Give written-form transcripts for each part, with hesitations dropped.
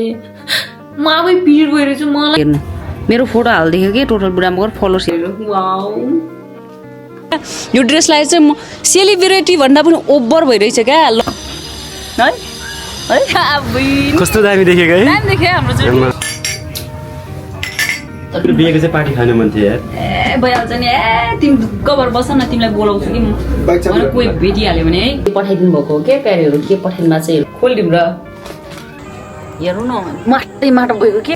म आफै पिर गइरहेछु मलाई हेर्नु मेरो फोटो हाल्दियो कि टोटल बुढामा गएर फलोवर्स वाउ यो ड्रेसलाई चाहिँ म सेलिब्रेटी भन्दा पनि ओभर भइरहेछ क्या है है कस्तो दामी देखेको है दामी देखे हाम्रो चाहिँ तिम्रो बिहेको चाहिँ पार्टी खानु मन थियो यार ए भइहाल्छ नि ए तिमी ढुक्क भएर बस न तिमीलाई बोलाउँछु कि म कोही भेटिहाल्यो भने है पठाइदिनु भएको हो के प्यारीहरू के पठाइदिनु भएको चाहिँ खोलिदिउँ र हेरौँ न माटै माटो गएको के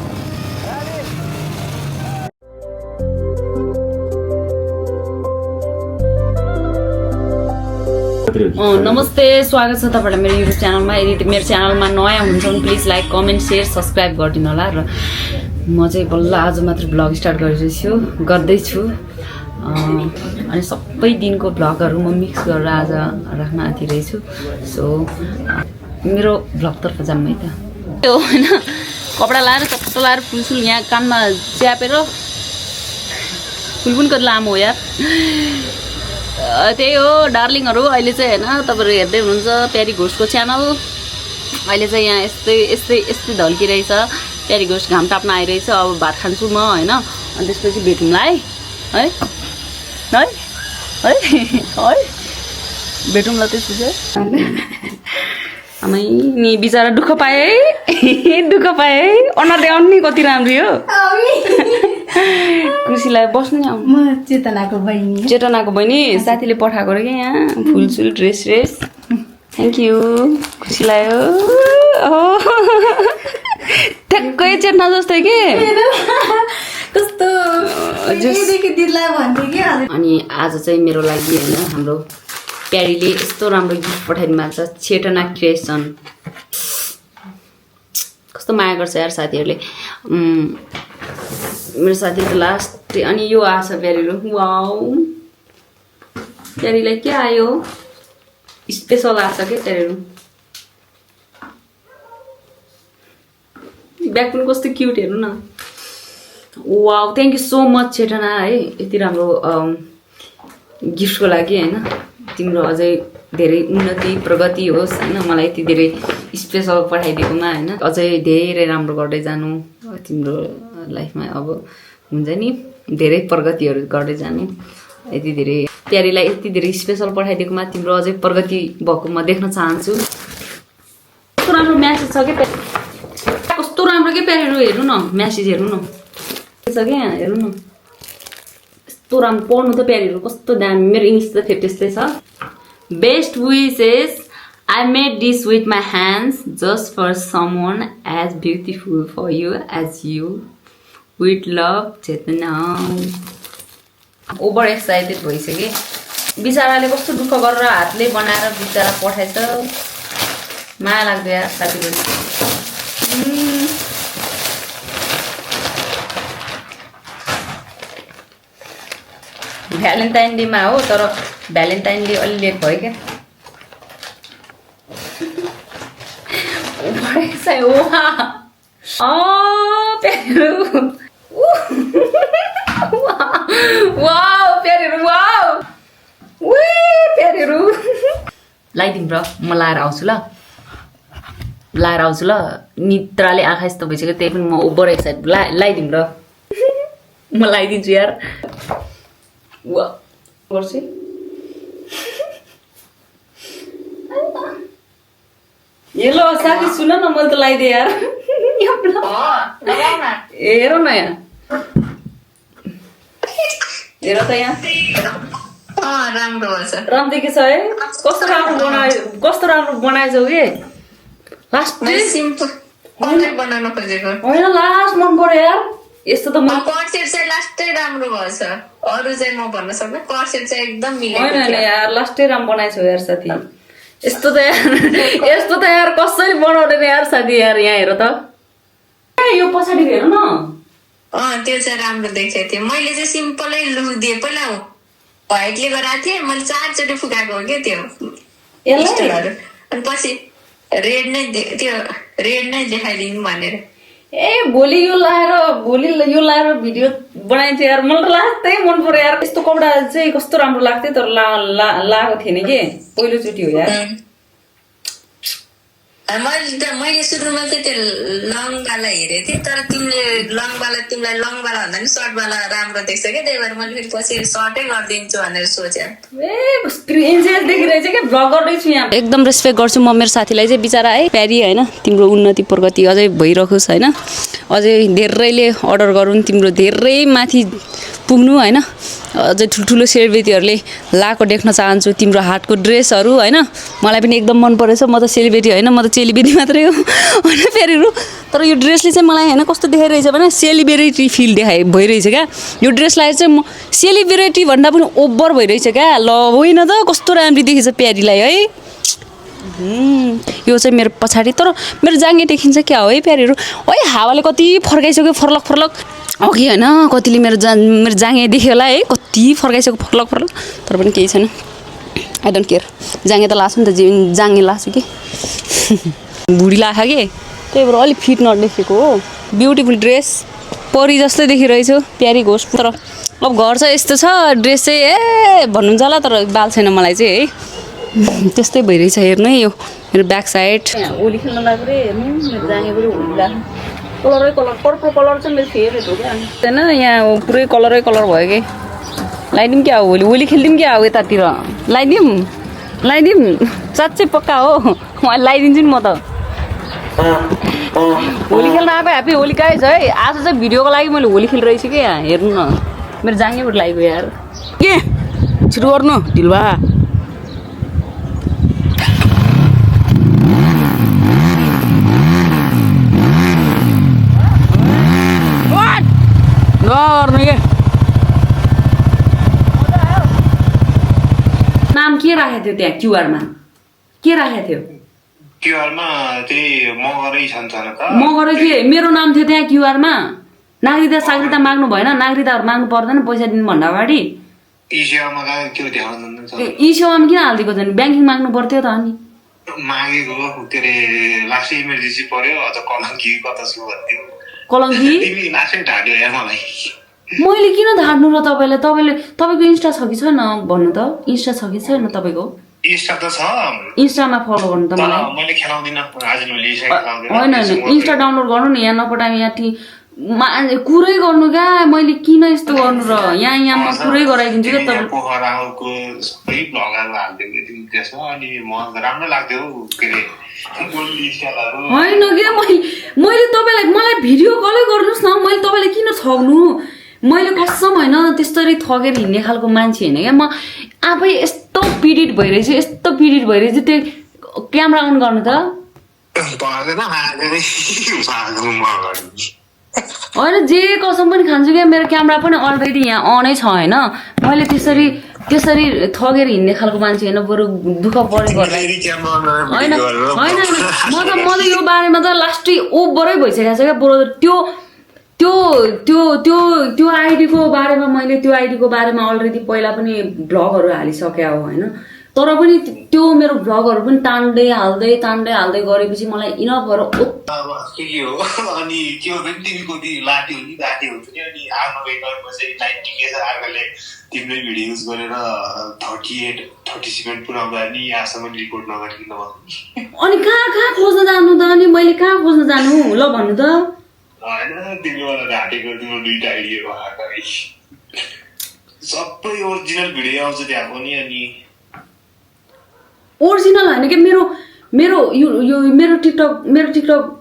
नमस्ते स्वागत छ तपाईहरुलाई मेरो युट्युब च्यानलमा यदि मेरो च्यानलमा नयाँ हुनुहुन्छ भने please like comment share subscribe गरिदिनु होला र म चाहिँ बल्ल आज मात्र ब्लग स्टार्ट गर्दैछु अनि सबै दिनको ब्लगहरू म मिक्स गरेर आज राख्न आँटिरहेछु सो मेरो ब्लगतर्फ जाऊँ है त त्यो हैन कपडा लाएर चट्ट लाएर फुलसुल यहाँ कानमा च्यापेर फुल पनि कति लामो हो यार त्यही हो डार्लिङहरू अहिले चाहिँ हैन तपाईहरु हेर्दै हुनुहुन्छ प्यारी घोषको च्यानल अहिले चाहिँ यहाँ यस्तै ढल्किरहेछ प्यारी घोष घाम ताप्न आइरहेछ अब भात खान्छु म हैन अनि त्यसपछि भेटौँला है है है है है भेटौँला त्यसपछि आमै नि बिचारा दुःख पाए दुःख पाए अनुहारले अन्नी कति राम्रो हो खुसीलाई बस्नु नि म चेतनाको बहिनी साथीले पठाएको रे क्या यहाँ फुलसुल ड्रेस थ्याङ्क यू खुसी लाग्यो ठ्याक्कै चेतना जस्तै के कस्तो अनि आज चाहिँ मेरो लागि हैन हाम्रो प्यारीले यस्तो राम्रो गिफ्ट पठाइदिनु भएको छ चेतना क्रिएसन कस्तो माया गर्छ यार साथीहरूले मेरो साथीको लास्ट अनि यो आछ प्यारीहरू वाउ प्यारीलाई के आयो स्पेसल आछ के प्यारीहरू ब्याग पनि कस्तो क्युट हेर्नु न wow thank you so much Chetna है यति राम्रो गिफ्टको लागि हैन तिम्रो अझै धेरै उन्नति प्रगति होस् हैन मलाई यति धेरै स्पेसल पठाइदिएकोमा हैन अझै धेरै राम्रो गर्दै जानु तिम्रो लाइफमा अब हुन्छ नि धेरै प्रगतिहरू गर्दै जानु यति धेरै प्यारीलाई यति धेरै स्पेसल पठाइदिएकोमा तिम्रो अझै प्रगति भएको म देख्न चाहन्छु कस्तो राम्रो म्यासेज छ के कस्तो राम्रो के प्यारीहरू हेर्नु न म्यासेज हेर्नु न छ के हेर्नु न यस्तो राम्रो पढ्नु त प्यारीहरू कस्तो दामी मेरो इङ्ग्लिस त त्यस्तै छ best wishes I made this with my hands just for someone as beautiful for you as you. With love, Chetana. Over excited भइसके बिचाराले कस्तो दुःख गरेर हातले बनाएर बिचारा पठाएछ माया लाग्छ यार साथीहरु भ्यालेन्टाइन डे मा हो तर भ्यालेन्टाइन डे अलि लेट भयो क्या लगाइदिउँ र म लाएर आउँछु ल निद्राले आँखा यस्तो भइसक्यो त्यही पनि म ओभर एक्साइटेड लगाइदिउँ र म लगाइदिन्छु यार गर्छु हेलो साथी सुन न मैले त लगाइदिएँ यार हेर न यहाँ हेर त यहाँ राम्रो देखेछ है कस्तो राम्रो बनाएछौ कि लास्ट बनाउन खोजेको होइन लास्ट मन पर्यो यार यस्तो त कर्सेट चाहिँ लास्टै राम्रो भएछ अरु चाहिँ म भन्न सक्दिनँ कर्सेट चाहिँ एकदम मिलेको होइन यार लास्टै राम्रो बनाएछौ यार साथी यस्तो त यार कसरी बनाउँदैन यार साथी यार यहाँ हेर त यो पछाडि हेर न त्यो चाहिँ राम्रो देखेको थियो मैले चाहिँ सिम्पलै लुक दिए पहिला व्हाइटले गराएको थिएँ मैले 4 चोटि फुकाएको हो क्या त्यो स्टोरहरू अनि पछि रेड नै देखाइदिनु भनेर ए भोलि यो लाएर भिडियो बनाइन्छ यार मलाई लास्टै मन पर्यो यार यस्तो कपडा चाहिँ कस्तो राम्रो लाग्थ्यो तर लगाएको थिएन के पहिलोचोटि हो यार मैले सुरुमा चाहिँ त्यो लङवाला हेरेको थिएँ तर तिमीले लङवाला तिमीलाई लङवाला भन्दा नि सर्टवाला राम्रो देख्छ क्या त्यही भएर मैले फेरि पछि सर्टै गरिदिन्छु भनेर सोचेँ देखिरहेछ क्या भ्लग गर्दैछु यहाँ एकदम रेस्पेक्ट गर्छु म मेरो साथीलाई चाहिँ बिचरा है प्यारी होइन तिम्रो उन्नति प्रगति अझै भइरहोस् होइन अझै धेरैले अर्डर गरून् तिम्रो धेरै माथि पुग्नु होइन अझै ठुल्ठुलो सेलिब्रेटीहरूले लाएको देख्न चाहन्छु तिम्रो हाटको ड्रेसहरू होइन मलाई पनि एकदम मन परेछ म त सेलिब्रेटी होइन म त चेलीबेटी मात्रै हो होइन प्यारीहरू तर यो ड्रेसले चाहिँ मलाई होइन कस्तो देखाइरहेछ भने सेलिब्रेटी फिल भइरहेछ क्या यो ड्रेस लगाएर चाहिँ म सेलिब्रेटी भन्दा पनि ओभर भइरहेछ क्या ल होइन त कस्तो राम्री देखेछ प्यारीलाई है यो चाहिँ मेरो पछाडि तर मेरो जाँगे देखिन्छ क्या हो है प्यारीहरू है हावाले कति फर्काइसक्यो फर्लक अघि होइन कतिले मेरो जाँगे देख्यो होला है कति फर्काइसक्यो फर्लक तर पनि केही छैन आई डोन्ट केयर जाँगे त लाग्छ नि त जाँगे लाग्छ कि बुढी लाग्छ कि त्यही भएर अलिक फिट नदेखेको हो ब्युटिफुल ड्रेस परी जस्तै देखिरहेछु प्यारी घोष तर अब घर चाहिँ यस्तो छ ड्रेस चाहिँ ए भन्नुहुन्छ होला तर बाल छैन मलाई चाहिँ है त्यस्तै भइरहेछ हेर्नु है यो मेरो ब्याक साइड होली खेल्न लाग्यो रे हेर्नु मेरो जाँगे पनि होली लाग्यो कलरै कलर पर्पल कलर चाहिँ मेरो फेभरेट हो क्या होइन यहाँ पुरै कलरै कलर भयो कि लगाइदिउँ क्या हो होली खेलिदिउँ क्या हो यतातिर लगाइदिउँ साँच्चै पक्का हो म लगाइदिन्छु नि म त होली खेल्न आएको ह्याप्पी होली गाइज है आज चाहिँ भिडियोको लागि मैले होली खेलिरहेछु कि यहाँ हेर्नु न मेरो जाँगेबाट लागेको यार के छिटो गर्नु ढिलवा नाम के राखेको थियो त्यहाँ क्युआरमा के राखेको थियो क्युआरमा त्यही मगरै छन् त मगर के मेरो नाम थियो त्यहाँ क्युआरमा नागरिकता सागरिकता माग्नु भएन नागरिकताहरू माग्नु पर्दैन पैसा दिनुभन्दा अगाडि इसेवामा त्यो ध्यान यी सेवामा किन हालिदिएको छ नि ब्याङ्किङ माग्नु पर्थ्यो त अनि मागेको के अरे लास्टै इमर्जेन्सी पर्यो अझ कलङ्की कता छु भन्थ्यो कलङ्की तिमी लास्टै ढाड्यो यार मलाई मैले किन धाड्नु र तपाईँको इन्स्टा छ कि छैन भन्नु त इन्स्टा छ कि छैन तपाईँको इन्स्टा त छ इन्स्टामा फलो गर्नु त मलाई मैले खेलाउँदिन आज मैले होइन इन्स्टा डाउनलोड गर्नु नि यहाँ नपटाए यहाँ कुरै गर्नु क्या मैले किन यस्तो गर्नु र यहाँ म कुरै गराइदिन्छु क्या तपाईँ पोखराको सबै भ्लगहरू हालिदिएको तिमी त्यसमा अनि म राम्रो लाग्थ्यो के अरे होइन क्या मैले तपाईँलाई मलाई भिडियो कलै गर्नुहोस् न मैले तपाईँलाई किन ठग्नु मैले कसम होइन त्यस्तरी ठगेर हिँड्ने खालको मान्छे होइन क्या म आफै यस्तो पीडित भइरहेछु त्यो क्यामेरा अन गर्नु त होइन जे कसम पनि खान्छु क्या मेरो क्यामेरा पनि अलरेडी यहाँ अनै छ होइन मैले त्यसरी ठगेर हिँड्ने खालको मान्छे होइन बरु दुःख परेको होइन म त यो बारेमा त लास्टै ओभरै भइसकेको छ क्या बरु त्यो आइडीको बारेमा अलरेडी पहिला पनि भ्लगहरू हालिसक्यो हो होइन तर पनि त्यो मेरो भ्लगहरू पनि तान्दै हाल्दै गरेपछि मलाई इनफ भएर के हो अनि त्यो पनि तिमीको लाट्यो नि घाँटी हुन्छ नि अनि आफ्नो चाहिँ 90 के छ अर्कोले तिम्रो भिडियो युज गरेर 37 पुऱ्याउँदा नि यहाँसम्म रिपोर्ट नगरिकन अनि कहाँ खोज्न जानु त अनि मैले कहाँ खोज्न जानु ल भन्नु त होइन तिमीबाट ढाँटेको तिम्रो दुईटा आइडियाको आएकै सबै ओरिजिनल भिडियो आउँछ त्यहाँ पनि अनि ओरिजिनल होइन कि मेरो टिकटक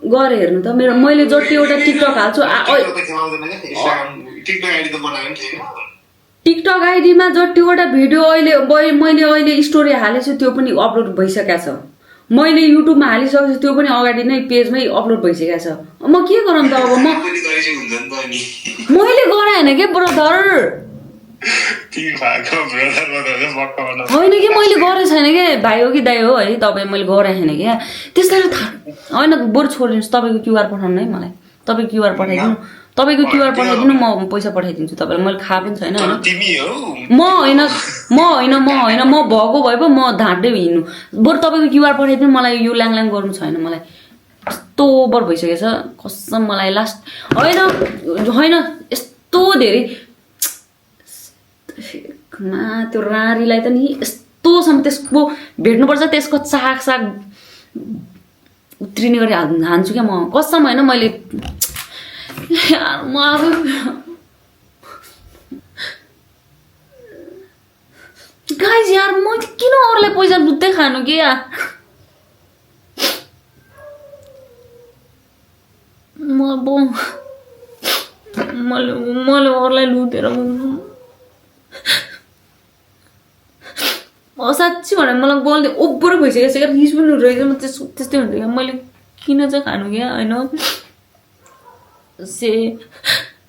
गएर हेर्नु त मैले जतिवटा टिकटक हाल्छु टिकटक आइडीमा जतिवटा भिडियो मैले अहिले स्टोरी हालेको छु त्यो पनि अपलोड भइसकेको छ मैले युट्युबमा हालिसकेको छु त्यो पनि अगाडि नै पेजमै अपलोड भइसकेको छ म के गरौँ त अब मैले गराएँ होइन के ब्रदर होइन कि मैले गरेको छैन क्या भाइ हो कि दाइ हो है तपाईँ मैले गरेको छैन क्या त्यसरी थाहा होइन बरु छोडिदिनुहोस् तपाईँको क्युआर पठाउनु है मलाई तपाईँको क्युआर पठाइदिनु म पैसा पठाइदिन्छु तपाईँलाई मैले खाएको पनि छैन म होइन म भएको भए पो म धाँट्दै हिँड्नु बरु तपाईँको क्युआर पठाइदिनु मलाई यो ल्याङ गर्नु छैन मलाई यस्तो ओभर भइसकेको छ कसम मलाई लास्ट होइन यस्तो धेरै त्यो रारीलाई त नि यस्तोसम्म त्यसको भेट्नुपर्छ त्यसको साग उत्रिने गरी हान्छु क्या म कसम होइन मैले यार म आफै गाइज यार म किन अरूलाई पैसा लुट्दै खानु के यार मैले अरूलाई लुटेर साँच्ची भने मलाई बोल्दै ओभर भइसकेको छ क्या रिस पनि रहेछ म त्यस्तै हुन्छ क्या मैले किन चाहिँ खानु क्या होइन से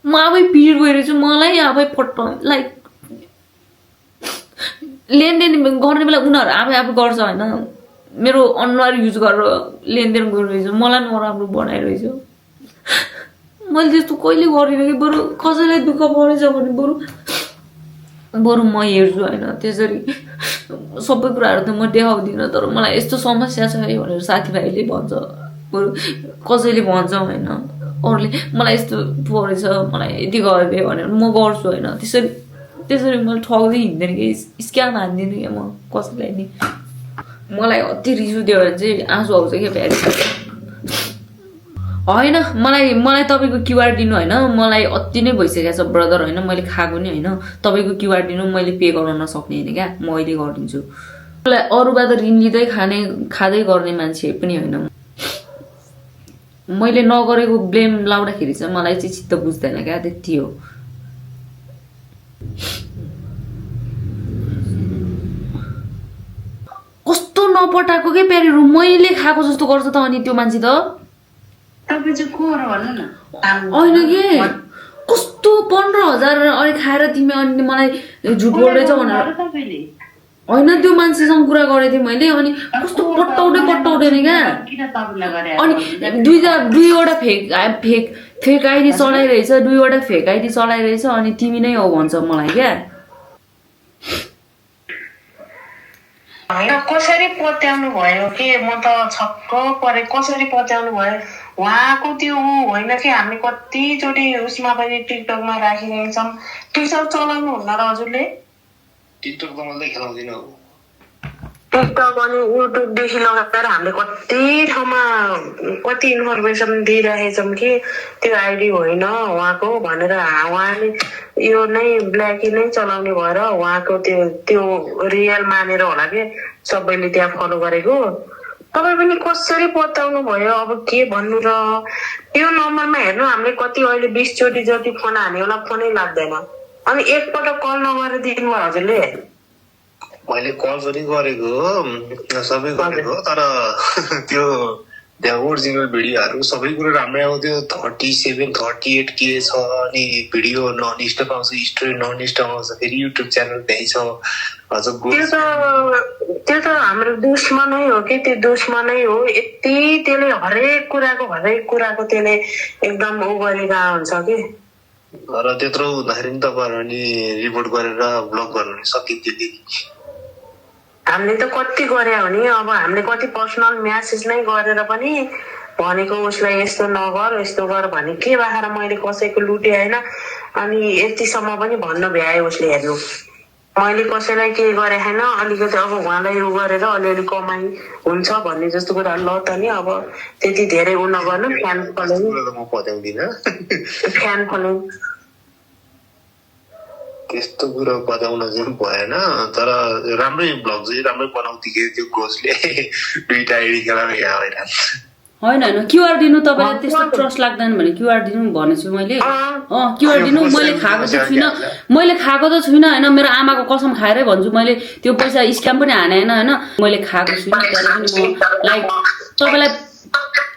म आफै पिर गइरहेछु मलाई आफै फट्ट लाइक लेनदेन गर्ने बेला उनीहरू आफै गर्छ होइन मेरो अनुहार युज गरेर लेनदेन गरिरहेछु मलाई नराम्रो बनाइरहेछ मैले त्यस्तो कहिले गरिनँ कि बरु कसैलाई दुःख परेछ भने बरु म हेर्छु होइन त्यसरी सबै कुराहरू त म देखाउँदिनँ तर मलाई यस्तो समस्या छ है भनेर साथीभाइले भन्छ बरु कसैले भन्छ होइन अरूले मलाई यस्तो परेछ मलाई यति गरिदियो भनेर म गर्छु होइन त्यसरी मैले ठग्दै हिँड्दैन कि स्क्याम हान्दिनँ क्या म कसैलाई नि मलाई अति रिस उठ्यो भने चाहिँ आँसु आउँछ क्या प्यारी होइन मलाई तपाईँको क्युआर दिनु होइन मलाई अति नै भइसकेको छ ब्रदर होइन मैले खाएको नि होइन तपाईँको क्युआर दिनु मैले पे गर्न नसक्ने होइन क्या म अहिले गरिदिन्छु मलाई अरूबाट ऋण लिँदै खाँदै गर्ने मान्छे पनि होइन मैले नगरेको ब्लेम लाउँदाखेरि चाहिँ मलाई चाहिँ चित्त बुझ्दैन क्या त्यति हो कस्तो नपटाएको के प्यारीहरू मैले खाएको जस्तो गर्छ त अनि त्यो मान्छे त होइन के कस्तो 15,000 अनि खाएर तिमी अनि मलाई झुट बोल्दैछ भनेर होइन त्यो मान्छेसँग कुरा गरेको थिएँ मैले अनि कस्तो पट्टाउँदै नि क्या अनि दुईवटा फेक आइडी चलाइरहेछ दुईवटा फेक आइडी चलाइरहेछ अनि तिमी नै हो भन्छ मलाई क्या होइन कसरी पत्याउनु भयो के म त छक्क परे कसरी पत्याउनु भयो उहाँको त्यो होइन कि हामी कतिचोटि उसमा पनि टिकटकमा राखिरहेको छौँ टिकटक चलाउनु हुन्न र हजुरले टिकटक त मलाई खेलाउँदिनँ टिकटक अनि युट्युबदेखि लगाएर हामीले कति ठाउँमा कति इन्फर्मेसन दिइरहेछौँ कि त्यो आइडी होइन उहाँको भनेर उहाँले यो नै ब्ल्याकी नै चलाउने भएर उहाँको त्यो रियल मानेर होला कि सबैले त्यहाँ फलो गरेको तपाईँ पनि कसरी बताउनु भयो अब के भन्नु र त्यो नम्बरमा हेर्नु हामीले कति अहिले 20 चोटि जति फोन हानेलाई फोनै लाग्दैन अनि एकपटक कल नगरेर दिनुभयो हजुरले मैले कल पनि गरेको सबै गरेको तर त्यो ओरिजिनल भिडियोहरू सबै कुरो राम्रै आउँथ्यो 37, 38 के छ अनि भिडियो नन स्टप आउँछ स्टोरी नन स्टप आउँछ फेरि युट्युब च्यानल त्यही छ त्यो त हाम्रो दुश्मनै हो कि त्यो दुश्मनै हो यति त्यसले हरेक कुराको त्यसले एकदम उ गरेर हुन्छ कि तर त्यत्रो हुँदाखेरि नि तपाईँहरू नि रिपोर्ट गरेर ब्लक गर्नु सकिन्थ्यो कि हामीले त कति गरे हो नि अब हामीले कति पर्सनल म्यासेज नै गरेर पनि भनेको उसलाई यस्तो नगर यस्तो गर भने के बाखेर मैले कसैको लुटे होइन अनि यतिसम्म पनि भन्न भ्याए उसले हेर्नु मैले कसैलाई के गरे होइन अलिकति अब उहाँलाई उ गरेर अलिअलि कमाइ हुन्छ भन्ने जस्तो कुरा ल त नि अब त्यति धेरै उ नगर्नु फ्यान फलोइङ त्यस्तो कुरो बताउन चाहिँ भएन तर राम्रै ब्लग चाहिँ राम्रै बनाउँथ्यो कि त्यो कोचले दुईटा आइडी खेलाएर होइन क्युआर दिनु तपाईँलाई त्यस्तो ट्रस्ट लाग्दैन भने क्युआर दिनु भनेछु मैले क्युआर दिनु मैले खाएको त छुइनँ होइन मेरो आमाको कसम खाएरै भन्छु मैले त्यो पैसा स्क्याम पनि हाने होइन मैले खाएको छुइनँ तर पनि म लाइक तपाईँलाई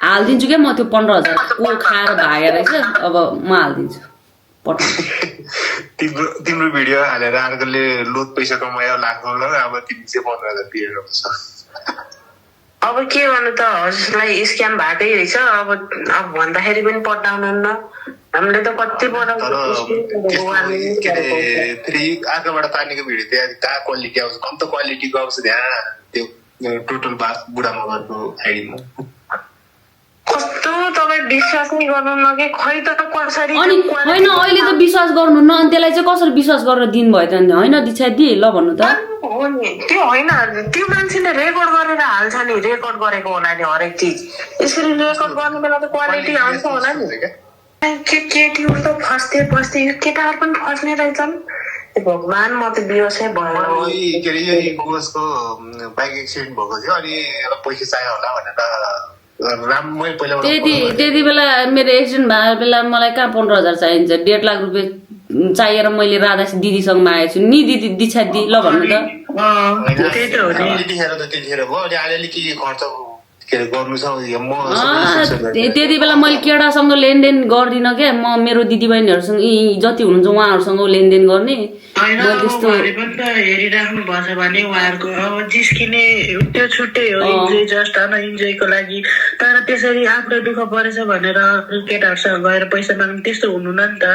हालिदिन्छु क्या म त्यो 15,000 को खाएर भागेर रहेछ अब म हालिदिन्छु तिम्रो भिडियो हालेर अर्कोले लोत पैसा कमायो लाग्नु अब तिमी चाहिँ 15,000 दिएर अब के गर्नु त हजुरलाई स्क्याम भएकै रहेछ अब भन्दाखेरि पनि पटाउनुहुन्न हामीले त कति फेरि अर्कोबाट तानेको भिडियो त्यहाँ कहाँ क्वालिटी आउँछ कम त क्वालिटीको आउँछ त्यहाँ त्यो टोटल बुढामा गरेको आइडीमा कस्तो तपाईँ विश्वास नै गर्नुहुन्न कि खै त कसरी अनि होइन अहिले त विश्वास गर्नुहुन्न अनि त्यसलाई चाहिँ कसरी विश्वास गरेर दिनुभयो त होइन दिक्षा दि ल भन्नु त हो नि त्यो होइन त्यो मान्छेले रेकर्ड गरेर हाल्छ नि रेकर्ड गरेको होला नि हरेक चिज यसरी रेकर्ड गर्ने बेला त क्वालिटी आउँछ होला नि केटीहरू त फस्दै यो केटाहरू पनि फस्ने रहेछन् भगवान् म त बिहोसै भयो के अरे यो कोसको बाइक एक्सिडेन्ट भएको थियो अनि पैसा चाहियो होला भनेर राम्रै पहिला त्यति बेला मेरो एक्सिडेन्ट भएको बेला मलाई कहाँ 15,000 चाहिन्छ 1.5 लाख रुपियाँ चाहिएर मैले राधा दिदीसँग मागेको छु नि दिदी दिछा दि ल भन्नु त त्यतिखेर त त्यतिखेर भयो अनि अलिअलि के खर्च के अरे गर्नु छ म त्यति बेला मैले केटासँग लेनदेन गर्दिनँ क्या म मेरो दिदीबहिनीहरूसँग जति हुनुहुन्छ उहाँहरूसँग लेनदेन गर्ने त्यस्तो हेरिराख्नु भएछ भने उहाँहरूको अब जिस्किने त्यो छुट्टै हो इन्जोय जस्ट होइन इन्जोयको लागि तर त्यसरी आफूलाई दुःख परेछ भनेर केटाहरूसँग गएर पैसा माग्नु त्यस्तो हुनु न नि त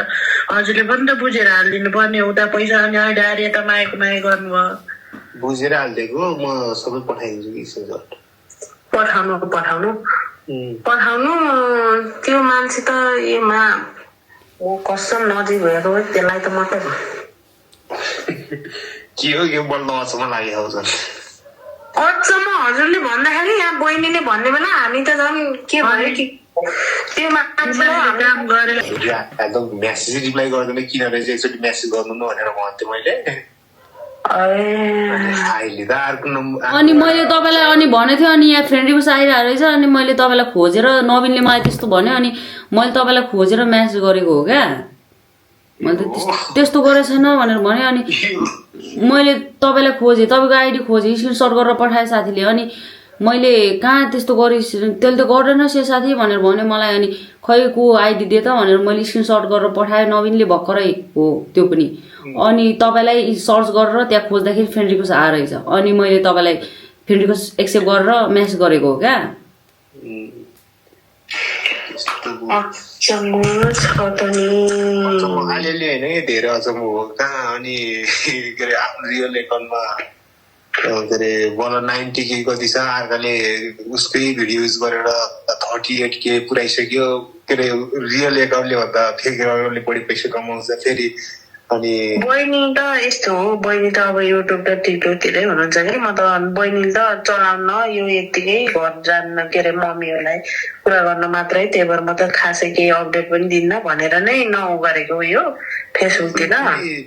हजुरले पनि त बुझेर हालिदिनु पर्ने उता पैसा अनि अहिले आएर यता मागे गर्नुभयो बुझेर हालिदिएको म सबै पठाइदिन्छु कि स्क्रिनसट पठाउनु त्यो मान्छे त एमा म कसम नजिक भएको त्यसलाई त मात्रै के हो यो बल्ल अचम्म लागेको छ अचम्म हजुरले भन्दाखेरि यहाँ बहिनीले भन्ने बेला हामी त झन् के भयो कि त्यो मान्छेलाई काम गरेर एकदम म्यासेज रिप्लाई गर्दैन किन रहेछ एकचोटि म्यासेज गर्नु न भनेर भन्थेँ मैले अहिले त अर्को अनि मैले तपाईँलाई अनि भनेको थिएँ अनि यहाँ फ्रेन्ड रिक्वेस्ट आइरहेको रहेछ अनि मैले तपाईँलाई खोजेर नवीनले मलाई त्यस्तो भन्यो अनि मैले तपाईँलाई खोजेर म्यासेज गरेको हो क्या मैले त त्यस्तो गरेको छैन भनेर भन्यो अनि मैले तपाईँलाई खोजेँ तपाईँको आइडी खोजेँ स्क्रिनसट गरेर पठाएँ साथीले अनि मैले कहाँ त्यस्तो गरेँ त्यसले त गर्दैनस् यो साथी भनेर भन्यो मलाई अनि खै को आइडी दे त भनेर मैले स्क्रिनसट गरेर पठाएँ नवीनले भर्खरै हो त्यो पनि अनि तपाईँलाई सर्च गरेर त्यहाँ खोज्दाखेरि फ्रेन्ड रिक्वेस्ट आएर रहेछ अनि मैले तपाईँलाई फ्रेन्ड रिक्वेस्ट एक्सेप्ट गरेर म्यासेज गरेको हो क्या अलिअलि होइन कि धेरै अचम्म हो कहाँ अनि के अरे आफ्नो रियल एकाउन्टमा के अरे 90 के कति छ अर्काले उसकै भिडियो युज गरेर 38K पुऱ्याइसक्यो के अरे रियल एकाउन्टले भन्दा फेक एकाउन्टले बढी पैसा कमाउँछ फेरि अनि बहिनी त यस्तो हो बहिनी त अब युट्युब र टिकटकतिरै हुनुहुन्छ कि म त बहिनीले त चलाउन यो यतिकै घर जान्न के अरे मम्मीहरूलाई कुरा गर्न मात्रै त्यही भएर म त खासै केही अपडेट पनि दिन्न भनेर नै नउ गरेको यो फेसबुकतिर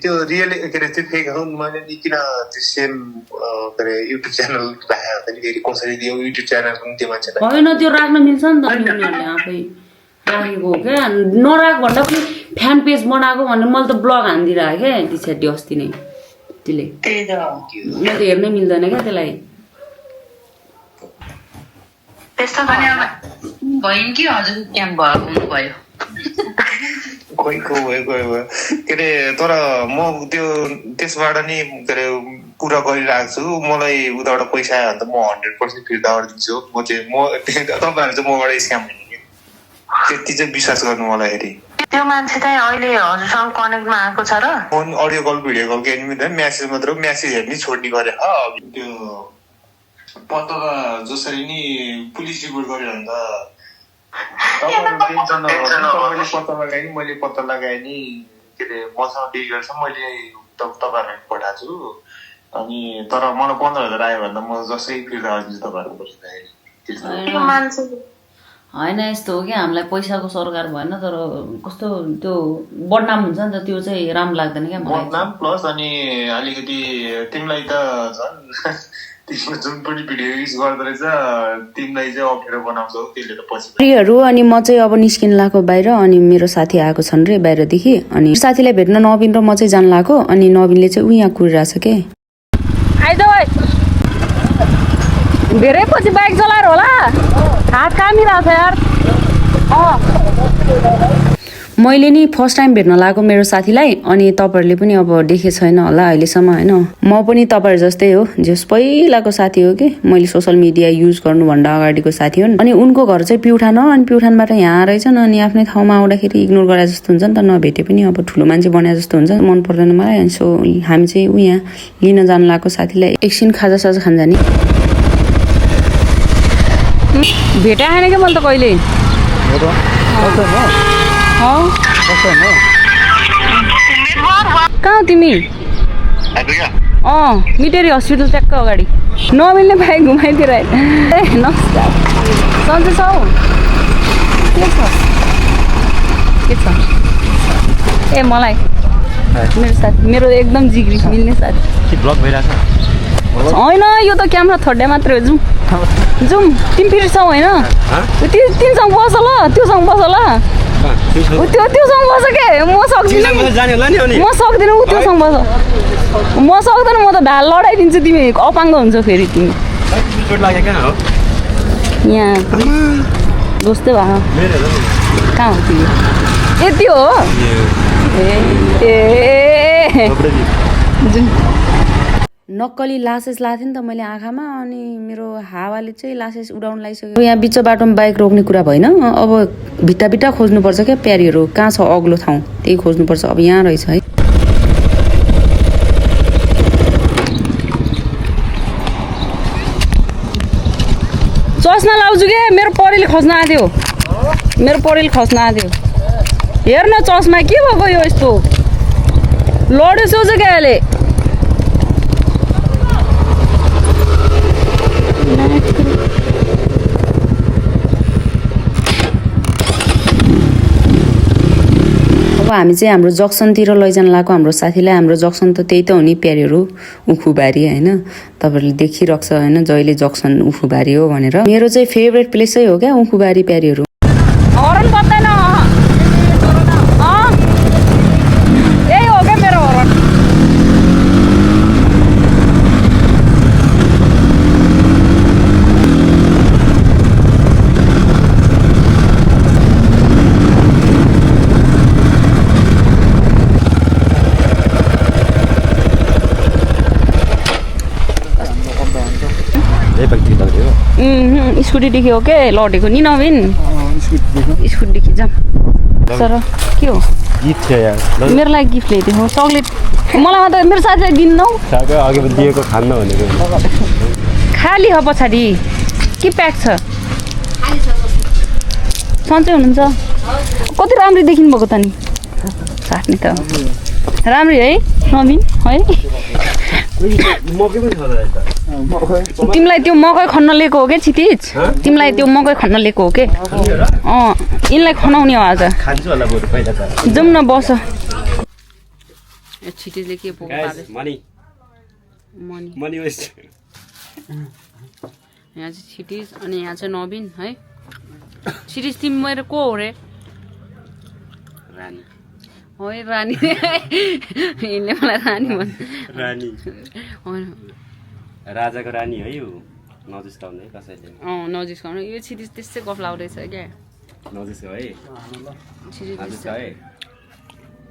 त्यो रियल के अरे त्यो फेक अकाउन्ट मैले नि किन त्यो सेम के अरे युट्युब च्यानल राखेको नि फेरि कसरी दियो युट्युब च्यानल पनि त्यो मान्छेलाई होइन त्यो राख्न मिल्छ नि त उनीहरूले आफै राखेको हो क्या नराख भन्दा पनि फ्यान पेज बनाएको भनेर मैले त ब्लग हानिदिरहेको क्या दिछाडी अस्ति नै त्यसले मैले त हेर्नै मिल्दैन क्या त्यसलाई त्यस्तो भयो कि हजुर क्याम्प हुनुभयो कोही भयो के अरे तर म त्यो त्यसबाट नि के अरे कुरा गरिरहेको छु मलाई उताबाट पैसा आयो भने त म 100% फिर्ता गरिदिन्छु म तपाईँहरू चाहिँ मबाट स्क्याम होइन त्यति चाहिँ विश्वास गर्नु मलाई हेरि त्यो मान्छे चाहिँ अहिले हजुरसँग कनेक्टमा आएको छ र phone audio call video call केही मिल्दैन म्यासेज मात्र म्यासेज हेर्ने छोड्ने गरे त्यो पत्ता जसरी नि पुलिस रिपोर्ट गर्यो भने त तपाईँले पत्ता लगाए नि मैले पत्ता लगाएँ नि के अरे मसँग डिल गर्छ मैले तपाईँहरूलाई पठाएको छु अनि तर मलाई 15,000 आयो भने त म जसै फिर्ता गरिदिन्छु तपाईँहरूको होइन यस्तो हो कि हामीलाई पैसाको सरकार भएन तर कस्तो त्यो बदनाम हुन्छ नि त त्यो चाहिँ राम्रो लाग्दैन क्या मलाई बदनाम प्लस अनि अलिकति तिमीलाई त झन् तिम्रो जुन पनि भिडियो युज गर्दो रहेछ तिमीलाई चाहिँ अप्ठ्यारो बनाउँछौ त्यसले त पछि अनि म चाहिँ अब निस्किन लाएको बाहिर अनि मेरो साथी आएको छन् रे बाहिरदेखि अनि साथीलाई भेट्न नवीन र म चाहिँ जान लाएको अनि नवीनले चाहिँ यहाँ कुरिरहेछ के धेरै पछि बाइक चलाएर होला हात कामिरहेको छ यार मैले नि फर्स्ट टाइम भेट्न लागेको मेरो साथीलाई अनि तपाईँहरूले पनि अब देखे छैन होला अहिलेसम्म होइन म पनि तपाईँहरू जस्तै हो जस पहिलाको साथी हो कि मैले सोसियल मिडिया युज गर्नुभन्दा अगाडिको साथी हो अनि उनको घर चाहिँ प्युठान हो अनि प्युठानबाट यहाँ रहेछन् अनि आफ्नै ठाउँमा आउँदाखेरि इग्नोर गरे जस्तो हुन्छ नि त नभेटे पनि अब ठुलो मान्छे बनाए जस्तो हुन्छ मन पर्दैन मलाई अनि सो हामी चाहिँ यहाँ लिन जानु लागेको साथीलाई एकछिन खाजा साजा खान जाने भेटा आएन क्या मैले त कहिले कहाँ हो तिमी मिटेरी हस्पिटल ट्याक्क अगाडि नमिल्ने बाइक घुमाइदिएर ए नमस्कार सन्चै छौ के छ ए मलाई मेरो साथी मेरो एकदम जिग्री मिल्ने साथी के ब्लग भइरहेछ होइन यो त क्यामेरा थड्डे मात्रै हो जाउँ तिमी फेरि छौ होइन तिमीसँग बस ल त्योसँग बस ल त्योसँग बस के म सक्दिनँ म सक्दिनँ ऊ त्योसँग बस म सक्दैन म त ढाल लडाइदिन्छु तिमी अपाङ्ग हुन्छ फेरि तिमी यहाँ जस्तै भयो कहाँ हो तिमी यति हो ए नक्कली लासेस लाएको थिएँ नि त मैले आँखामा अनि मेरो हावाले चाहिँ लासेस उडाउनु लागिसक्यो यहाँ बिच बाटोमा बाइक रोक्ने कुरा भएन अब भित्ता भित्ता खोज्नुपर्छ क्या प्यारीहरू कहाँ छ अग्लो ठाउँ त्यही खोज्नुपर्छ अब यहाँ रहेछ है चस्मा लाउँछु के मेरो परेले खस्न आएको थियो हेर्न चस्मा के भएको यो यस्तो लड्यो सोच क्या अहिले अब हामी चाहिँ हाम्रो जक्सनतिर लैजान लगाएको हाम्रो साथीलाई हाम्रो जक्सन त त्यही त हो नि प्यारीहरू उखुबारी होइन तपाईँहरूले देखिरहेको छ होइन जहिले जक्सन उखुबारी हो भनेर मेरो चाहिँ फेभरेट प्लेसै हो क्या उखुबारी प्यारीहरू हरन बज्दैन यही हो क्या मेरो हरन स्कुटीदेखि हो के लडेको नि नवीन स्कुटीदेखि जाऊँ सर के हो गिफ्ट थियो यार मेरो लागि गिफ्ट ल्याइदिनु हो चक्लेट मलाई त मेरो साथीलाई दिन्नौ अघि दिएको खान्न भनेको खाली हो पछाडि के प्याक छ सन्चै हुनुहुन्छ कति राम्री देखिनु भएको त नि साट्ने त राम्री है नवीन है तिमीलाई त्यो मकै खन्न लिएको हो क्या छिटिज तिमीलाई त्यो मकै खन्न लिएको हो के यिनलाई खनाउने हो आज जाउँ न बस छिटिजले के यहाँ चाहिँ छिटिज अनि यहाँ चाहिँ नवीन है छिटिज तिमी मेरो को हो रे है रानी यिनले मलाई रानी भन्छ राजाको रानी है यो नजिस्काउने कसैले नजिस्काउनु यो छिटिज त्यसै गफ लाउँदैछ क्या नजिस्का है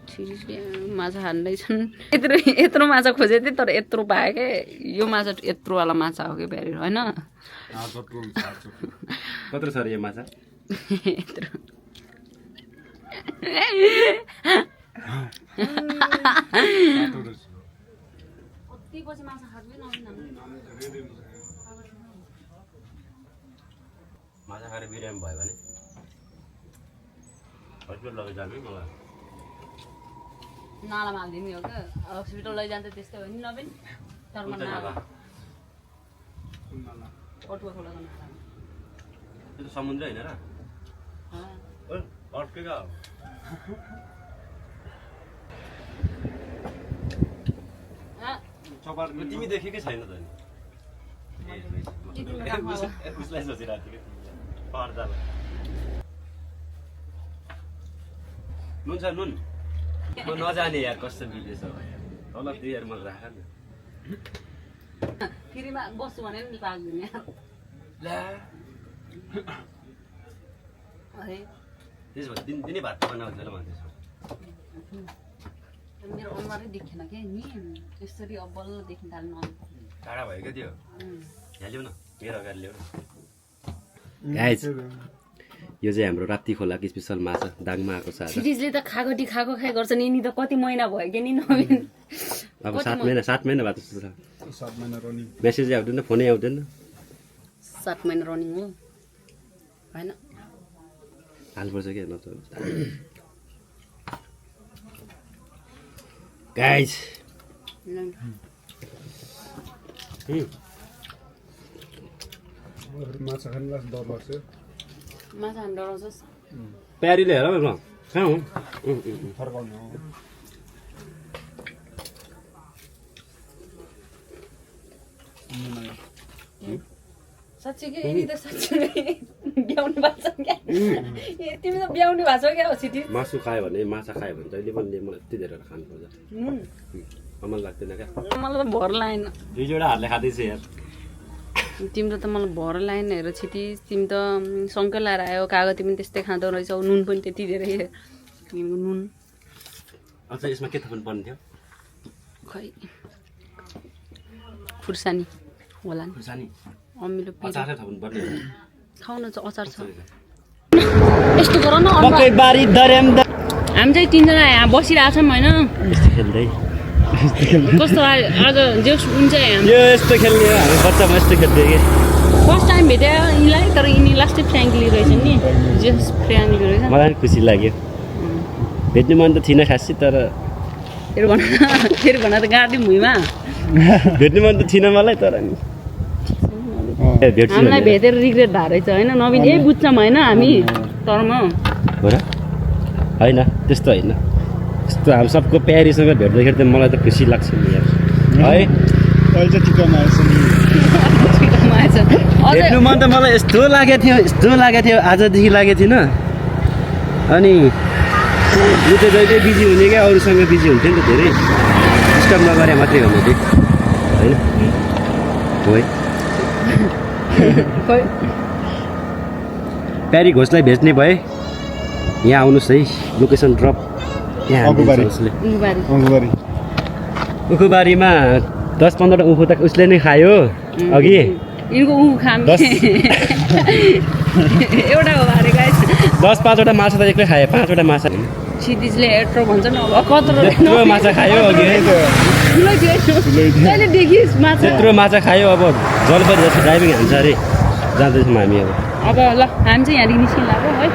छिटिजले माछा हान्दैछन् यत्रो माछा खोजेको थिएँ तर यत्रो पाएँ क्या यो माछा यत्रोवाला माछा हो कि ब्यारी होइन कत्रो छ र यो माछा यत्रो माछा खाएर बिरामी भयो भने हस्पिटल लगेर जानु मलाई नालामा हालिदिने हो क्या हस्पिटल लैजान्छ त्यस्तै हो नि नवीन तर पटुवा खोलाको नाला त्यो त समुद्र होइन र अर्केको तिमी देखेकै छैन त उसलाई सोचिरहेको थियो पर्दा नुन छ नुन म नजाने यार कस्तो बिग्रेछ तल त्यो यार मलाई राख न फेरिमा बस्छु भने नि राख्दिने त्यसो भए दिनै भात बनाउँछ र भन्दैछ मेरो अनुहारै देखेन क्या नि यसरी अब बल्ल देख्न थाल्नु टाढा भयो क्या त्यो यहाँ ल्याउ न मेरो अगाडि ल्याउ न गाइज यो चाहिँ हाम्रो राप्ती खोलाको स्पेसल माछा दाङमा आएको छ छिटिजले त खागटी खाएको खाइ गर्छ नि यिनी त कति महिना भयो क्या नि नवीन अब 7 महिना भएको जस्तो छ 7 महिना रनिङ मेसेज आउँदैन फोनै आउँदैन 7 महिना रनिङ हो होइन हाल्नुपर्छ क्या न त गाइज माछा खानु लास डर लाग्छ माछा खानु डराउँछस् प्यारीले हेर न कहाँ हो फर्काउनु हो साँच्चीकै यिनी त साँच्चै ब्याउने भएको छ क्या तिमी त ब्याउने भएको छौ क्या हो सिटी मासु खायो भने माछा खायो भने जहिले पनि मलाई यति धेरै खानु पर्छ अमल लाग्दैन क्या मलाई त भर लागेन दुई जोडा हातले खाँदैछ यार तिम्रो त मलाई भर लागेन हेर छिटी तिमी त सँगै लाएर आयो कागती पनि त्यस्तै खाँदो रहेछौ नुन पनि त्यति धेरै तिमीको नुन अझ यसमा के थप्नु पर्ने थियो खै खुर्सानी होला नि खुर्सानी अमिलो अचार थप्नु पर्ने खाउन चाहिँ अचार छ यस्तो गर न हामी चाहिँ तिनजना यहाँ बसिरहेको छौँ होइन यस्तो खेल्दै कस्तो आज जोस हुन्छ यो यस्तो खेल्ने हामी बच्चामा यस्तो खेल्थ्यो कि फर्स्ट टाइम भेट्यो यिनीलाई तर यिनी लास्टै फ्रेङ्कली रहेछ नि जोस फ्रेङ्कली रहेछ मलाई पनि खुसी लाग्यो भेट्नु मन त थिएन खासै तर फेरि भन त गाडी भुइँमा भेट्नु मन त थिएन मलाई तर नि भेट्छु हामीलाई भेटेर रिग्रेट भएको रहेछ होइन नवीन यही बुझ्छौँ होइन हामी तर म हो र होइन त्यस्तो होइन यस्तो हामी सबको प्यारीसँग भेट्दाखेरि त मलाई त खुसी लाग्छ नि यार है अहिले चाहिँ टिकामा आएछ नि भेट्नु मन त मलाई यस्तो लागेको थियो आजदेखि लागेको थिएन अनि यो त जहिले बिजी हुने क्या अरूसँग बिजी हुन्थ्यो नि त धेरै डिस्टर्ब नगरे मात्रै हो मैले होइन है प्यारी घोषलाई भेट्ने भए यहाँ आउनुहोस् है लोकेसन ड्रप यहाँ उखुबारीमा 10-15 उखु त उसले नै खायो अघि यिनको ऊ खाम एउटा हो अरे गाइस 10-5वटा माछा त एक्लै खायो 5वटा माछा क्षितिजले एट्रो भन्छ नि अब कत्रो त्यत्रो माछा खायो अघि कहिले देखिस् माछा त्यत्रो माछा खायो अब जलपरी जस्तो ड्राइभिङ हान्छ अरे जाँदैछौँ हामी अब ल हामी चाहिँ यहाँदेखि निस्किनु लाग्यो है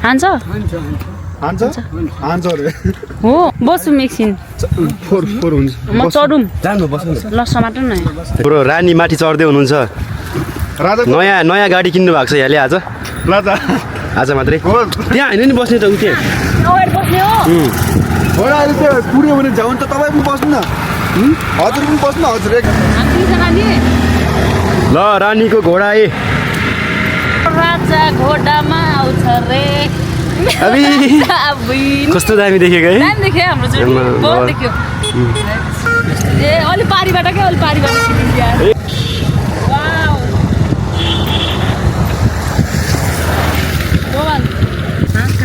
हान्छ हान्छ अरे हो बस्छौँ एकछिन फोर हुन्छ म चढौँ जानु बस्नु ल समाटौँ न हाम्रो रानी माथि चढ्दै हुनुहुन्छ राजा नयाँ गाडी किन्नु भएको छ यहाँले आज मात्रै त्यहाँ होइन नि बस्ने त उ त्यहाँ बस्ने हो छोरा अहिले त्यो पुऱ्यो भने जाउँ त तपाईँ पनि बस्नु न हजुर पनि बस्नु हजुर ल रानीको घोडा ए राजा घोडामा आउँछ रे कस्तो दामी देखेको है दामी देख्यो हाम्रो चोटि बहुत देख्यो ए अलि पारीबाट क्या अलि पारीबाट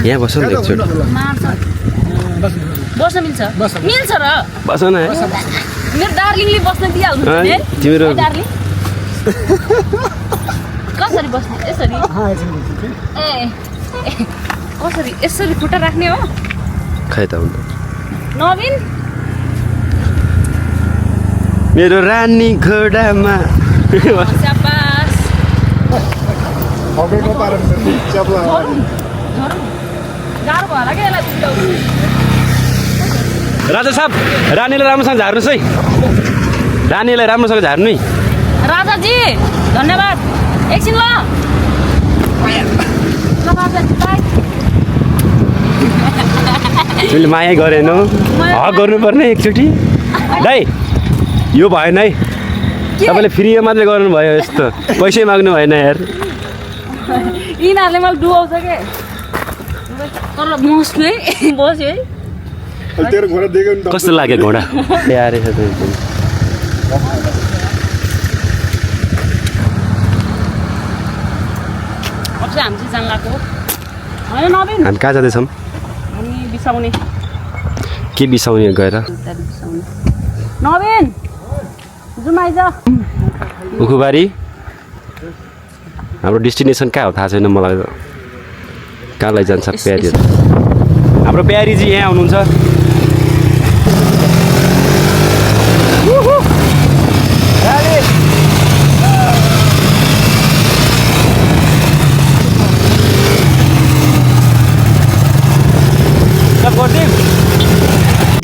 यहाँ बस्छ नि एकचोटि बस्न मिल्छ मिल्छ र बस न मेरो डार्लिङले बस्न दिइहाल्नु तिम्रो डार्लिङ कसरी बस्ने यसरी ए कसरी यसरी खुट्टा राख्ने हो खै त हुन्छ नवीन मेरो रानी घोडामा स्याबास गाह्रो भयो होला क्या यसलाई उठाउनु राजा साहब रानीलाई राम्रोसँग झार्नुहोस् है रानीलाई राम्रोसँग झार्नु है राजाजी धन्यवाद एकछिन ल तिमीले माया गरेनौ गर्नुपर्ने एकचोटि दाइ यो भएन है तपाईँले फ्रीमा मात्रै गर्नुभयो यस्तो पैसै माग्नु भएन यार यिनीहरूले मलाई डुबाउँछ के तर बस्छु है बस्यो है तेरो घोडा देख्यो नि त कस्तो लाग्यो घोडा यार अब चाहिँ हामी चाहिँ जान लाग्यो होइन नवीन हामी कहाँ जाँदैछौँ हामी बिसाउने के बिसाउने गएर नवीन जाउँ आइज उखुबारी हाम्रो डेस्टिनेसन कहाँ हो थाहा छैन मलाई त कहाँ लैजान्छ प्यारीहरू हाम्रो प्यारीजी यहाँ हुनुहुन्छ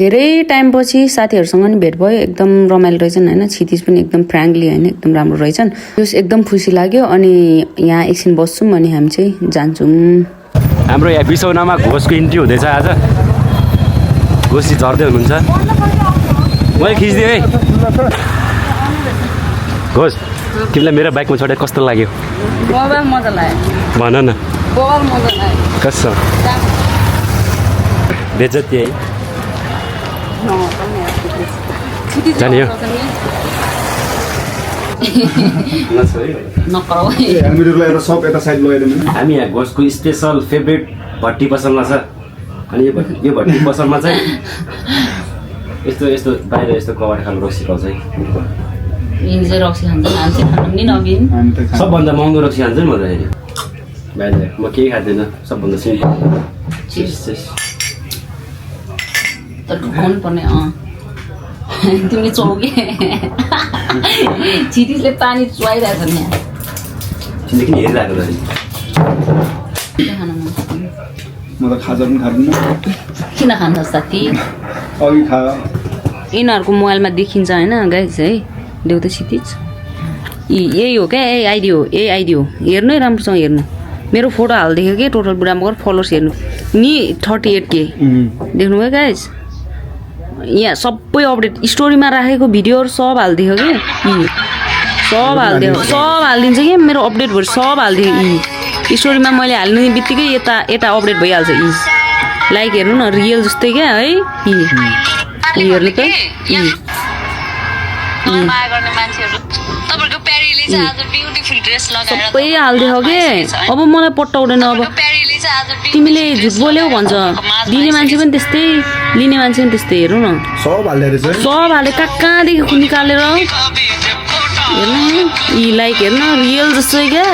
धेरै टाइमपछि साथीहरूसँग नि भेट भयो एकदम रमाइलो रहेछन् होइन क्षितिज पनि एकदम फ्रेङ्कली होइन एकदम राम्रो रहेछन् त्यो एकदम खुसी लाग्यो अनि यहाँ एकछिन बस्छौँ अनि हामी चाहिँ जान्छौँ हाम्रो यहाँ बिसौनामा घोषको इन्ट्री हुँदैछ आज घोषी झर्दै हुनुहुन्छ मैले खिचिदिएँ है घोष तिमीलाई मेरो बाइकमा छोडेर कस्तो लाग्यो मजा लाग्यो भन न मजा लाग्यो कस्तो बेज्जती है जाने हो हेलमेटहरू लगाएर सब यता साइड लगाइदिनु हामी यहाँ घोषको स्पेसल फेभरेट भट्टी पसलमा छ अनि यो भट्टी पसलमा चाहिँ यस्तो यस्तो बाहिर यस्तो कबाट खानु रक्सी पाउँछ है यिनी चाहिँ रक्सी खान्छ हामी चाहिँ खानु नि नबिन सबभन्दा महँगो रक्सी खान्छ नि म त अहिले बाहिर म केही खाँदैन सबभन्दा सिम्पल तर ढुकाउनु पर्ने तिमीले चौके क्षितिजले पानी चुहाइरहेको छ नि यहाँ तिमीले किन हेरिरहेको म त खाजा पनि खाँदिनँ किन खान्छ साथी अघि खा यिनीहरूको मोबाइलमा देखिन्छ होइन गाइस है देऊ त क्षितिज यही हो क्या यही आइडी हो हेर्नु है राम्रोसँग हेर्नु मेरो फोटो हालिदिएको कि टोटल बुढामा गएर फलोवर्स हेर्नु नि 38K देख्नुभयो गाइस यहाँ सबै अपडेट स्टोरीमा राखेको भिडियोहरू सब हालिदिएको कि सब हालिदिन्छ कि मेरो अपडेट भएर सब हालिदिएको स्टोरीमा मैले हाल्ने बित्तिकै यता अपडेट भइहाल्छ लाइक हेर्नु न रियल जस्तै क्या है हेर्नु त सबै हालिदिएको कि अब मलाई पट्टाउँदैन अब तिमीले झुट बोल्यौ भन्छ दिने मान्छे पनि त्यस्तै लिने मान्छे पनि त्यस्तै हेरौँ न सब हाल्दै रहेछ सब हाले कहाँदेखि निकालेर हेर्नु लाइक हेर्न रियल जस्तै क्या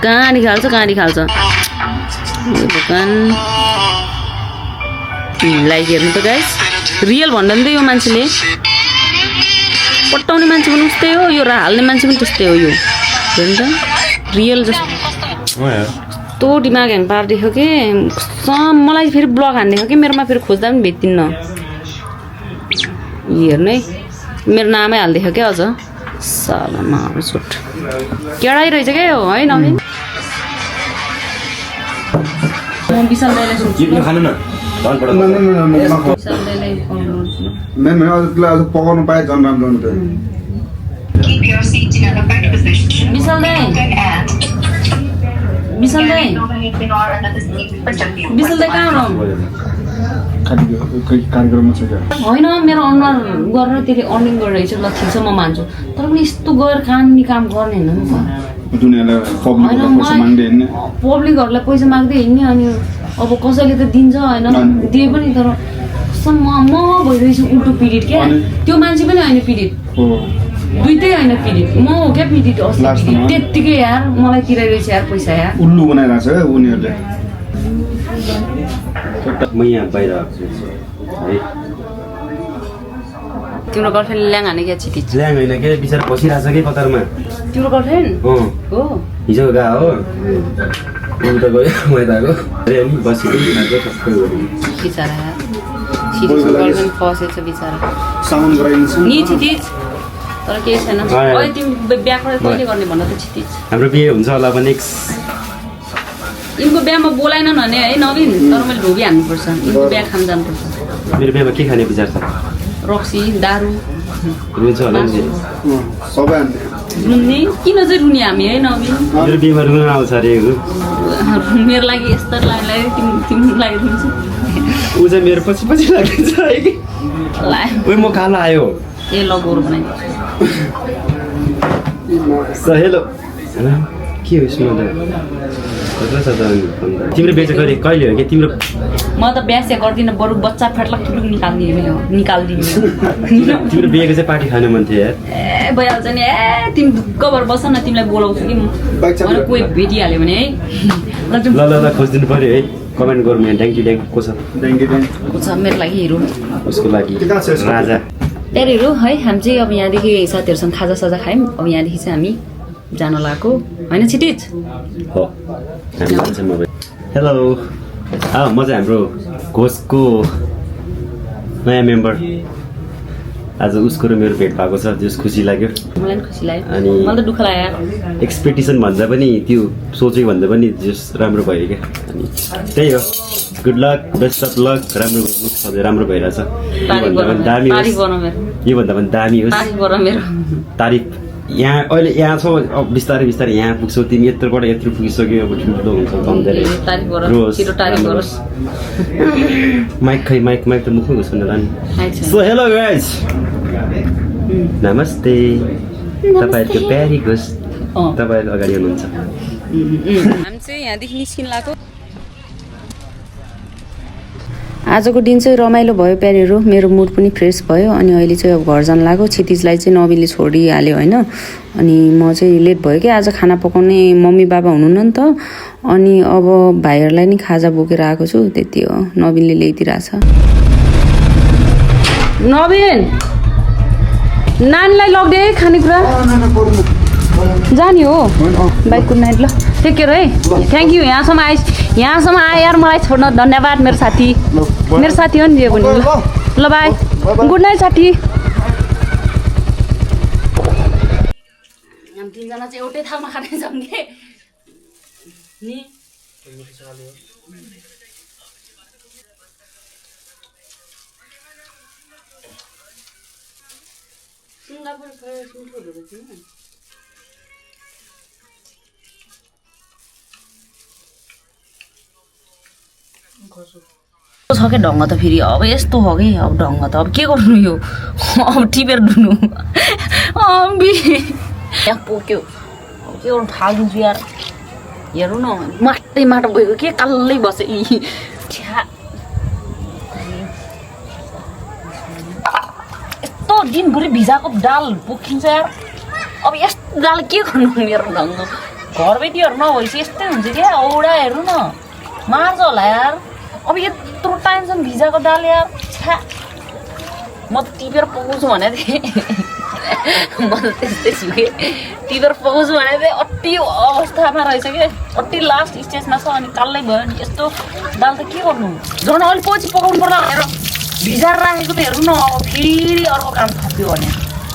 कहाँ निकाल्छ दोकान लाइक हेर्नु त गाइस रियल भन्दा नि त यो मान्छेले पट्टाउने मान्छे पनि उस्तै हो यो हाल्ने मान्छे पनि त्यस्तै हो यो हेर्नु त रियल जस्तो यस्तो दिमाग ह्याङ पारिदिएको कि मलाई फेरि ब्लग हानिदिएको कि मेरोमा फेरि खोज्दा पनि भेट्दिन्न हेर्नु है मेरो नामै हालिदिएको क्या अझ सालामा छुट केडै रहेछ क्या यो है नवीन विशाल दाइलाई पकाउनु पाए झन् राम्रो हुन्थ्यो विशाल दाइ कहाँ कार्यक्रममा छ क्या होइन मेरो अनुहार गरेर त्यसले अर्निङ गरिरहेछ ल ठिक छ म मान्छु तर पनि यस्तो गएर कानुनी काम गर्ने होइन नि पब्लिकहरूलाई पैसा माग्दै हिँड्ने अनि अब कसैले त दिन्छ होइन दिए पनि तर म भइरहेछु उल्टो पीडित क्या त्यो मान्छे पनि होइन पीडित दुइटै होइन पीडित म हो क्या पीडित अस्ति त्यत्तिकै यार मलाई तिराइरहेछ यार पैसा यार उल्लु बनाइरहेको छ क्या उनीहरूले म यहाँ बाहिर है तिम्रो गर्लफ्रेन्डले ल्याङ हाने क्या छिटी ल्याङ होइन के बिचरा बसिरहेको छ कि कतारमा तिम्रो गर्लफ्रेन्ड हो हिजो गएको हो उता गयो म यता गयो बसेको बिचरा छिटिजको गर्लफ्रेन्ड फसेछ बिचरा साउन्ड गराइन्छ नि छिटिज तर केही छैन अहिले तिमी बिहाको कहिले गर्ने भन्न त छिटिज हाम्रो बिहे हुन्छ होला भने यिनको बिहामा बोलाएनन् भने है नवीन तर मैले ढोबी हान्नुपर्छ यिनको बिहा खान जानुपर्छ मेरो बिहामा के खाने विचार छ रक्सी दारू रुन्छ होला नि सबै रुन्ने किन चाहिँ रुने हामी है नवीन मेरो बिहेमा रुन आउँछ अरे मेरो लागि यस्तो लाग्यो तिम्रो लागि दिन्छु ऊ चाहिँ मेरो पछि लागिन्छ है कि ओइ म कालो आयो ए ल गोरु बनाइदिन्छु हेलो के हो यसमा त तिम्रो बेच गरे कहिले हो कि तिम्रो म त बिहा गर्दिनँ बरु बच्चा फाट्ला ठुलो निकालिदिनु तिम्रो बिहेको चाहिँ पार्टी खानु मन थियो यार ए भइहाल्छ नि ए तिमी ढुक्क भएर बस्छ न तिमीलाई बोलाउँछु कि म कोही भेटिहाल्यो भने है ल खोजिदिनु पऱ्यो है कमेन्ट गरौँ यहाँ थ्याङ्क यू को छ को छ मेरो लागि हिरो उसको लागि राजा प्यारेहरू है हामी चाहिँ अब यहाँदेखि साथीहरूसँग खाजा खायौँ अब यहाँदेखि चाहिँ हामी जान लागेको होइन छिटिज हो हेलो म चाहिँ हाम्रो घोषको नयाँ मेम्बर आज उसको र मेरो भेट भएको छ जस खुसी लाग्यो मलाई पनि खुसी लाग्यो अनि मलाई त दुःख लाग्यो एक्सपेक्टेसन भन्दा पनि त्यो सोचेको भन्दा पनि जस राम्रो भयो क्या अनि त्यही हो good lock best of lock राम्रो गर्नु सधैँ राम्रो भइरहेछ योभन्दा पनि दामी होस् तारिफ यहाँ अहिले यहाँ छौ अब बिस्तारै बिस्तारै यहाँ पुग्छौ तिमी यत्रोबाट यत्रो पुगिसक्यो अब ठुलो हुन्छ भन्दै माइक त मुखमा सुन्नु नि सो हेलो गाइज नमस्ते तपाईँहरूको प्यारी घोष तपाईँहरू अगाडि हुनुहुन्छ हामी चाहिँ यहाँदेखि निस्किन लाग्यो आजको दिन चाहिँ रमाइलो भयो प्यारीहरू मेरो मुड पनि फ्रेस भयो अनि अहिले चाहिँ अब घर जान लाग्यो क्षितिजलाई चाहिँ नवीले छोडिहाल्यो होइन अनि म चाहिँ लेट भयो कि आज खाना पकाउने मम्मी बाबा हुनुहुन्न नि त अनि अब भाइहरूलाई नि खाजा बोकेर आएको छु त्यति हो नवीनले ल्याइदिइरहेछ नवीन नानीलाई लगिदिए खानेकुरा जाने हो बाइक कुद्न ल टेक केयर है थ्याङ्क यू यहाँसम्म आए यार मलाई छोड्न धन्यवाद मेरो साथी हो नि जे पनि ल बाई गुड नाइट साथी हामी तिनजना चाहिँ एउटै ठाउँमा खानेछौँ कि नि छ क्या ढङ्ग त फेरि अब यस्तो हो कि अब ढङ्ग त अब के गर्नु यो अब टिपेर डुनु यहाँ पोक्यो अब के गर्नु फालिदिन्छु यार हेरौँ न माटै माटो गएको के कालै बस्यो यस्तो दिनभरि भिजाएको दाल पोखिन्छ यार अब यस्तो दाल के गर्नु मेरो ढङ्ग घरबेटीहरू नभएपछि यस्तै हुन्छ क्या औडा हेर्नु न मार्छ होला यार अब यत्रो टाइमसम्म भिजाएको दाल यार छ्या म त टिपेर पकाउँछु भनेको थिएँ म त त्यस्तै छु कि टिपेर पकाउँछु भनेको थिएँ अति अवस्थामा रहेछ कि अति लास्ट स्टेजमा छ अनि कालै भयो नि यस्तो दाल त के गर्नु झन् अलिक पछि पकाउनु पर्ला भनेर भिजाएर राखेको त हेर्नु न अब फेरि अर्को काम थप्यो भने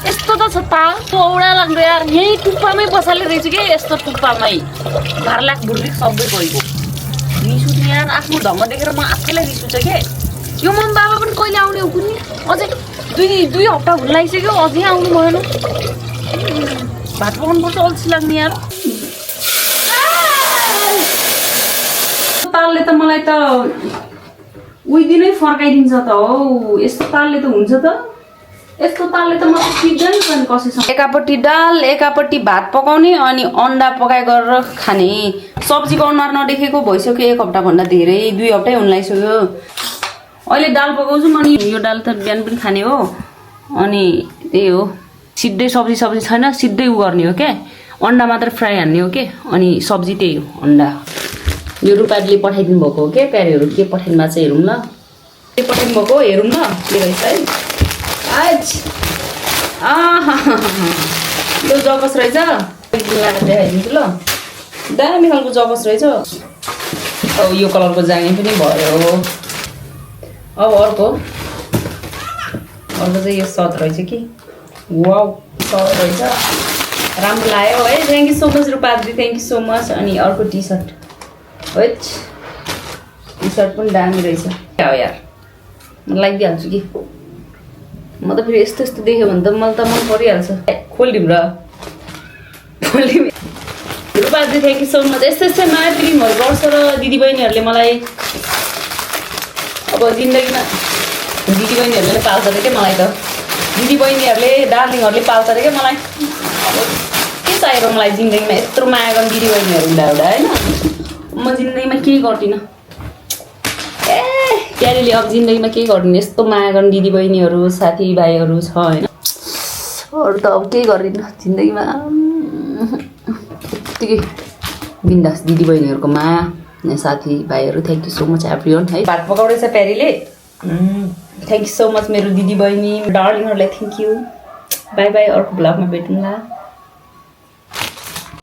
यस्तो त छ तातो औडा लाग्दो यार यहीँ टुप्पामै बसाले रहेछ कि यस्तो टुप्पामै घरलाख बुढिक सबै गएको रिस उठ्ने यार आफ्नो ढङ्ग देखेर म आफैलाई रिस उठ्छ के यो मम्मी बाबा पनि कहिले आउने हो कुनै अझै दुई हप्ता हुन लागिसक्यो अझै आउनु भएन भात पकाउनुपर्छ अल्छी लाग्ने यार तालले त मलाई त उही दिनै फर्काइदिन्छ त हौ यस्तो तालले त हुन्छ त यस्तो तालले त मलाई टिप्दैन पनि कसैसँग एकापट्टि दाल एकापट्टि भात पकाउने अनि अन्डा पकाइ गरेर खाने सब्जीको अनुहार नदेखेको भइसक्यो एक हप्ताभन्दा धेरै 2 हप्तै हुन लागिसक्यो अहिले दाल पकाउँछु अनि यो दाल त बिहान पनि खाने हो अनि त्यही हो सिधै सब्जी छैन सिधै उ गर्ने हो क्या अन्डा मात्र फ्राई हान्ने हो के अनि सब्जी त्यही हो अन्डा यो रुपाले पठाइदिनु भएको हो के प्यारीहरू के पठाइदिनु भएको छ हेरौँ ल के पठाइदिनु भएको हेरौँ ल के रहेछ है यो जगस रहेछ देखाइदिन्छु ल दामी खालको जगस रहेछ अब यो कलरको जाने पनि भयो अब अर्को चाहिँ यो सर्ट रहेछ कि वाउ सर्ट रहेछ राम्रो लाग्यो है thank you so much Rupadri thank you so much अनि अर्को टी सर्ट है टी सर्ट पनि दामी रहेछ क्या हो यार लगाइदिइहाल्छु कि म त फेरि यस्तो देख्यो भने त मलाई त मन परिहाल्छ खोलिदिउँ र खोलिदिउँ रूपाजी थ्याङ्क यू सो मच यस्तै नयाँ फिल्महरू गर्छ र दिदीबहिनीहरूले मलाई अब जिन्दगीमा दिदीबहिनीहरूले पाल्छ अरे क्या मलाई त दिदीबहिनीहरूले दार्जिलिङहरूले पाल्छ अरे क्या मलाई अब के चाहिएको मलाई जिन्दगीमा यत्रो माया गर्ने दिदीबहिनीहरू हुँदा होइन म जिन्दगीमा केही गर्दिनँ प्यारीले अब जिन्दगीमा केही गर्दिनँ यस्तो माया गर्ने दिदीबहिनीहरू साथीभाइहरू छ होइन अरू त अब केही गर्दिनँ जिन्दगीमा यत्तिकै बिन्दास दिदीबहिनीहरूको माया साथीभाइहरू thank you so much everyone है भात पकाउँदैछ प्यारीले थ्याङ्क यू सो मच मेरो दिदीबहिनी डार्लिङहरूलाई थ्याङ्क यू बाई बाई अर्को भ्लगमा भेटौँला